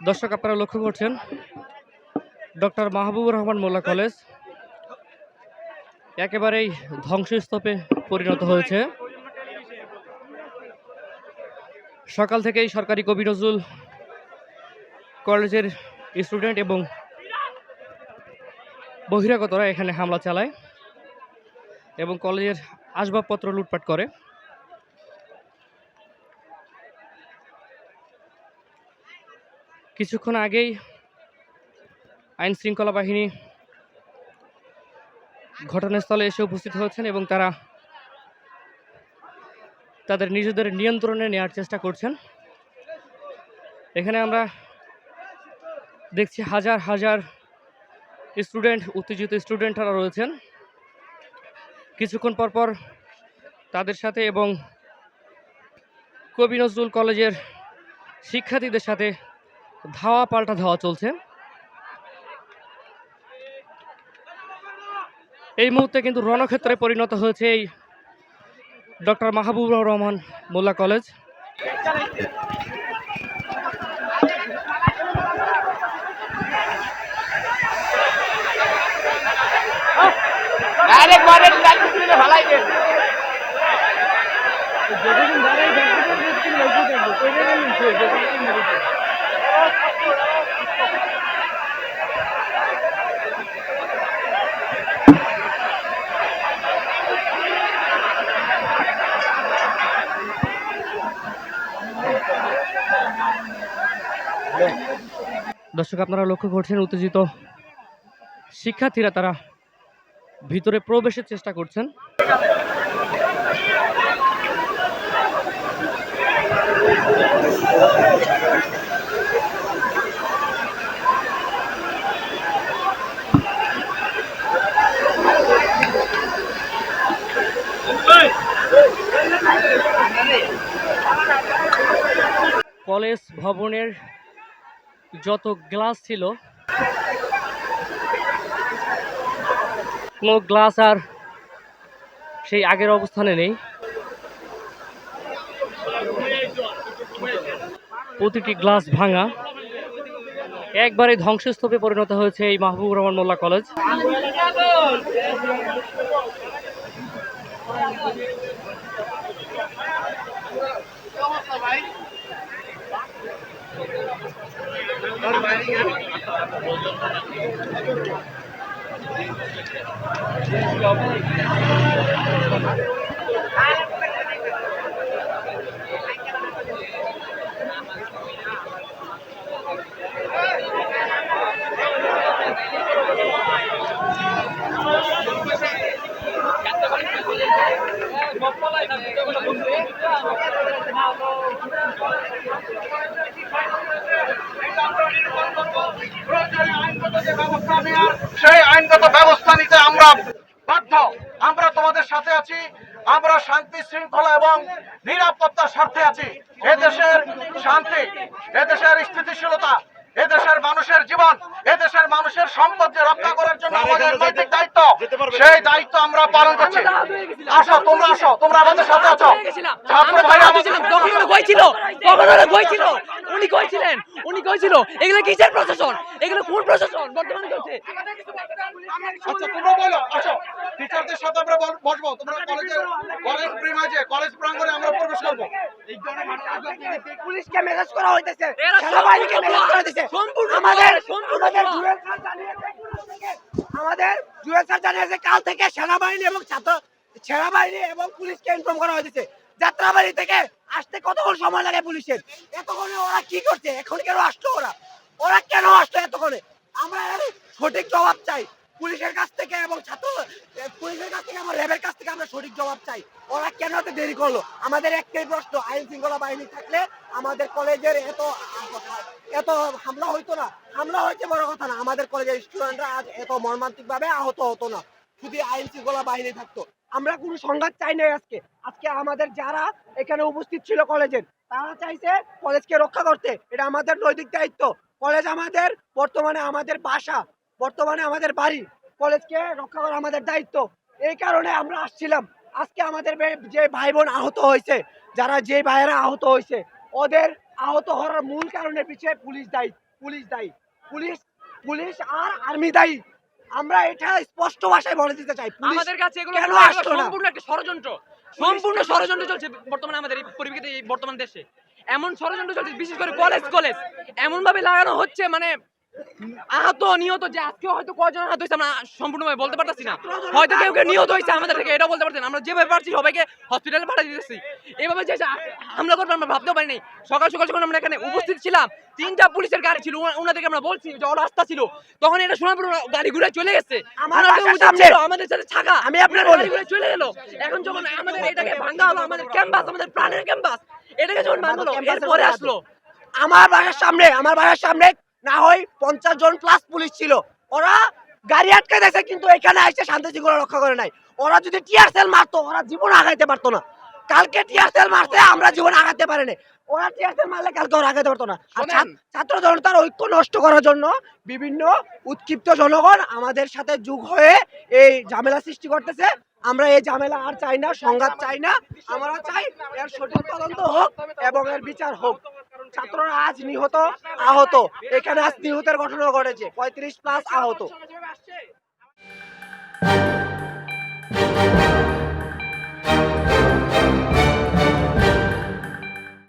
দর্শক আপনারা লক্ষ্য করছেন ডক্টর মাহবুবুর রহমান মোল্লা কলেজ একেবারেই ধ্বংসস্তূপে পরিণত হয়েছে। সকাল থেকেই সরকারি কবি নজরুল কলেজের স্টুডেন্ট এবং বহিরাগতরা এখানে হামলা চালায় এবং কলেজের আসবাবপত্র লুটপাট করে। কিছুক্ষণ আগেই আইন শৃঙ্খলা বাহিনী ঘটনাস্থলে এসে উপস্থিত হয়েছেন এবং তারা তাদের নিজেদের নিয়ন্ত্রণে নেওয়ার চেষ্টা করছেন। এখানে আমরা দেখছি হাজার হাজার স্টুডেন্ট, উত্তেজিত স্টুডেন্টরা রয়েছেন। কিছুক্ষণ পরপর তাদের সাথে এবং কবি নজরুল কলেজের শিক্ষার্থীদের সাথে ধাওয়া পাল্টা ধাওয়া চলছে। এই মুহূর্তে কিন্তু রণক্ষেত্রে পরিণত হয়েছে এই ডক্টর মাহবুবুর রহমান মোল্লা কলেজ। দর্শক আপনারা লক্ষ্য করছেন উত্তেজিত শিক্ষার্থীরা তারা ভিতরে প্রবেশের চেষ্টা করছেন। কলেজ ভবনের যত গ্লাস ছিল কোনো গ্লাস আর সেই আগের অবস্থানে নেই। প্রতিটি গ্লাস ভাঙা, একবারে ধ্বংসস্তূপে পরিণত হয়েছে এই মাহবুবুর রহমান মোল্লা কলেজ। সেই আইনগত ব্যবস্থা নিতে আমরা বাধ্য। আমরা তোমাদের সাথে আছি। আমরা শান্তি শৃঙ্খলা এবং নিরাপত্তার স্বার্থে আছি। এদেশের শান্তি, এদেশের স্থিতিশীলতা, এদেশের মানুষের জীবন, এদেশের মানুষের সম্পদকে রক্ষা করার জন্য আমাদের নৈতিক দায়িত্ব, সেই দায়িত্ব আমরা পালন করছি। আসো, তোমরা আমাদের সাথে আছো। ছাত্র ভাই উনি কইছিল এগুলো কিসের প্রশাসন, এগুলো কোন প্রশাসন বর্তমানে চলছে? আচ্ছা, তোমরা বলো, আসো টিচারদের সাথে আমরা বসবো। তোমরা কলেজ প্রিমাইজে, কলেজ প্রাঙ্গণে আমরা প্রবেশ করবো। পুলিশকে মেসেজ করা হইতেছে, সেনাবাহিনীকে মেসেজ করা হইতেছে। আমাদের জুয়েল স্যার জানিয়েছে কাল থেকে সেনাবাহিনী এবং পুলিশকে ইনফর্ম করা হয়েছে। যাত্রাবাড়ি থেকে আসতে কতক্ষণ সময় লাগে পুলিশের? এতক্ষণে ওরা কি করছে? এখন কেন আসতো ওরা কেন আসতো এতক্ষণে? আমরা সঠিক জবাব চাই পুলিশের কাছ থেকে এবং পুলিশের কাছ থেকে, আমার র্যাবের কাছ থেকে আমরা সঠিক জবাব চাই। ওরা কেন এত দেরি করলো? আমাদের একটাই প্রশ্ন, আইন শৃঙ্খলা বাহিনী থাকলে আমাদের কলেজের এত হামলা হইতো না। হামলা হয়েছে বড় কথা না, আমাদের কলেজের স্টুডেন্টরা আজ এত মর্মান্তিক ভাবে আহত হতো না যদি আইন শৃঙ্খলা বাহিনী থাকতো। আমরা কোনো সংঘাত চাই নাই। আজকে আমাদের যারা এখানে উপস্থিত ছিল কলেজের, তারা চাইছে কলেজকে রক্ষা করতে। এটা আমাদের নৈতিক দায়িত্ব। কলেজ আমাদের বর্তমানে আমাদের বাসা, বর্তমানে আমাদের বাড়ি। কলেজকে রক্ষা করা আমাদের দায়িত্ব। এই কারণে আমরা আসছিলাম। আজকে আমাদের যে ভাই বোন আহত হয়েছে, যে ভাইয়েরা আহত হয়েছে, ওদের আহত হওয়ার মূল কারণের পিছিয়ে পুলিশ দায়ী, পুলিশ দায়ী, পুলিশ পুলিশ আর আর্মি দায়ী। আমরা এটা স্পষ্ট ভাষায় বলে দিতে চাই, পুলিশ আমাদের কাছে এগুলো কেন পুরো আসলো না? সম্পূর্ণ একটা ষড়যন্ত্র, সম্পূর্ণ ষড়যন্ত্র চলছে বর্তমানে আমাদের এই পরিপ্রেক্ষিতে, এই বর্তমান দেশে এমন ষড়যন্ত্র চলছে, বিশেষ করে কলেজ কলেজ এমন ভাবে লাগানো হচ্ছে, মানে আহত নিহত যে আজকে হয়তো কয়জন আহত হয়েছে আমরা সম্পূর্ণভাবে বলতে পারতেছি না, হয়তো কেউ কেউ নিহত হয়েছে আমাদের থেকে, এটাও বলতে পারছি না। আমরা যেভাবে পারছি সবাইকে হসপিটালে পাঠিয়ে দিতেছি, এইভাবে যে হামলা করবে আমরা ভাবতেও পারিনি। সকাল সকাল যখন আমরা এখানে উপস্থিত ছিলাম, 3টা পুলিশের গাড়ি ছিল, ওনাদেরকে আমরা বলছি যে ওরা রাস্তা ছিল, তখন এটা শোনার পর ওরা গাড়ি ঘুরে চলে গেছে। আমার ওনাদের বাসার উচিত সামনে ছিল আমাদের সাথে থাকা, আমি আপনার বলি। গাড়ি ঘুরে চলে গেল। এখন যখন আমাদের এটাকে ভাঙা হলো, আমাদের ক্যাম্পাস, আমাদের প্রাণের ক্যাম্পাস, এটাকে যখন ভাঙলো এরপরে আসলো আমার বাসার সামনে না হয় 50 জন প্লাস পুলিশ ছিল, ওরা গাড়ি আটকে দিয়েছে, কিন্তু এখানে এসে শান্তি শৃঙ্খলা রক্ষা করে নাই। ওরা যদি টিয়ার সেল মারতো, ওরা জীবন আগাইতে পারতো না। কালকে টিয়ার সেল মারছে, আমরা জীবন আগাতে পারিনি। ওরা টিয়ার সেল মারলে কালকে ওরা আগাতে পারতো না। আর শোনেন। ছাত্র জনতার ঐক্য নষ্ট করার জন্য বিভিন্ন উৎক্ষিপ্ত জনগণ আমাদের সাথে যুগ হয়ে এই ঝামেলা সৃষ্টি করতেছে। আমরা এই ঝামেলা আর চাই না, সংঘাত চাই না। আমরা চাই এর সঠিক তদন্ত হোক এবং এর বিচার হোক। ছাত্ররা আজ নিহত, আহত, এখানে আজ নিহতের ঘটনা ঘটেছে, 35 প্লাস আহত।